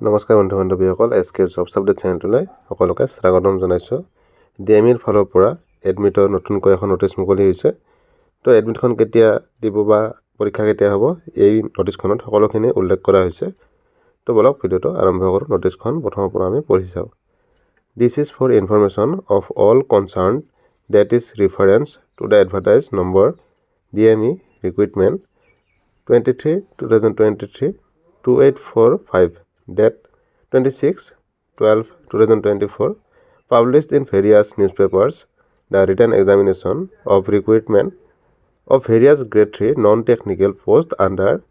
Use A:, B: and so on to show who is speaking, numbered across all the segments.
A: নমস্কাৰ বন্ধু বান্ধৱীসকল এছকে jobs update চেনেলটোলৈ সকলোকে স্বাগতম জনাইছোঁ ডিএমইৰ ফালৰ পৰা এডমিটৰ নতুনকৈ এখন নটিচ মুকলি হৈছে তো এডমিটখন কেতিয়া দিব বা পৰীক্ষা কেতিয়া হ'ব এই নটিচখনত সকলোখিনি উল্লেখ কৰা হৈছে তো বলক ভিডিঅ'টো আৰম্ভ কৰোঁ নটিচখন প্ৰথমৰ পৰা আমি পঢ়ি চাওঁ this is for information of all concerned that is reference to the advertise number DME recruitment 23/2023 2845 date 26/12/2024 published in various newspapers the written examination of recruitment of various grade 3 non-technical posts under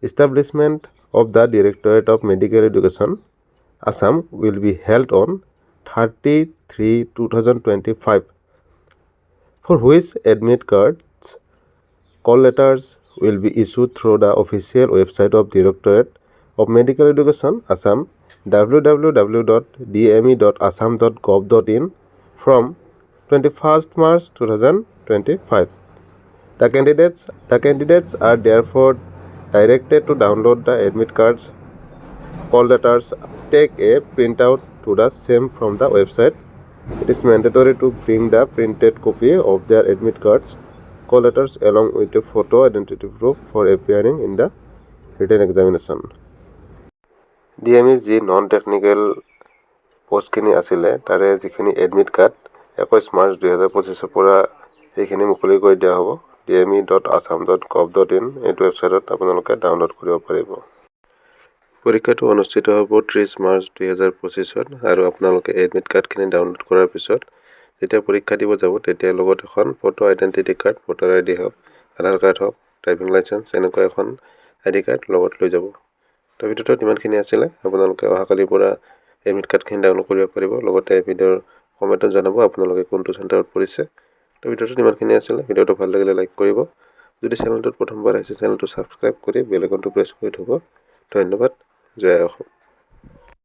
A: establishment of the Directorate of Medical Education Assam will be held on 30/3/2025 for which admit cards call letters will be issued through the official website of Directorate of Medical Education Assam www.dme.assam.gov.in from 21st March 2025. The candidates are therefore directed to download the admit cards, call letters, take a printout to the same from the website. It is mandatory to bring the printed copy of their admit cards, call letters along with a photo identity proof for appearing in the written examination. DME যি non technical পোষ্টখিনি আছিলে তাৰে যিখিনি admit card 21 March 2025 পৰা এইখিনি মুকলি কৰি দিয়া হ'ব dme.assam.gov.in এইটো ৱেবছাইটত আপোনালোকে ডাউনলোড কৰিব পাৰিব পৰীক্ষাটো অনুষ্ঠিত হ'ব 30 মাৰ্চ 2025 আৰু আপোনালোকে এডমিট কাৰ্ডখিনি ডাউনলোড কৰাৰ পিছত যেতিয়া পৰীক্ষা দিব যাব তেতিয়া লগত এখন photo identity card voter ID হওক আধাৰ কাৰ্ড হওক ড্ৰাইভিং লাইচেন্স এনেকুৱা এখন আইডি কাৰ্ড লগত লৈ যাব তো ভিডিঅ'টোত ইমানখিনি আছিলে আপোনালোকে অহাকালিৰ পৰা এডমিট কাৰ্ডখিনি ডাউনলোড কৰিব পাৰিব লগতে ভিডিঅ'ৰ কমেণ্টত জনাব আপোনালোকে কোনটো চেণ্টাৰত পৰিছে তো ভিডিঅ'টোত ইমানখিনি আছিলে ভিডিঅ'টো ভাল লাগিলে লাইক কৰিব যদি চেনেলটোত প্ৰথমবাৰ আহিছে চেনেলটো ছাবস্ক্ৰাইব কৰি বেল আইকনটো প্ৰেছ কৰি থ'ব ধন্যবাদ জয় অসম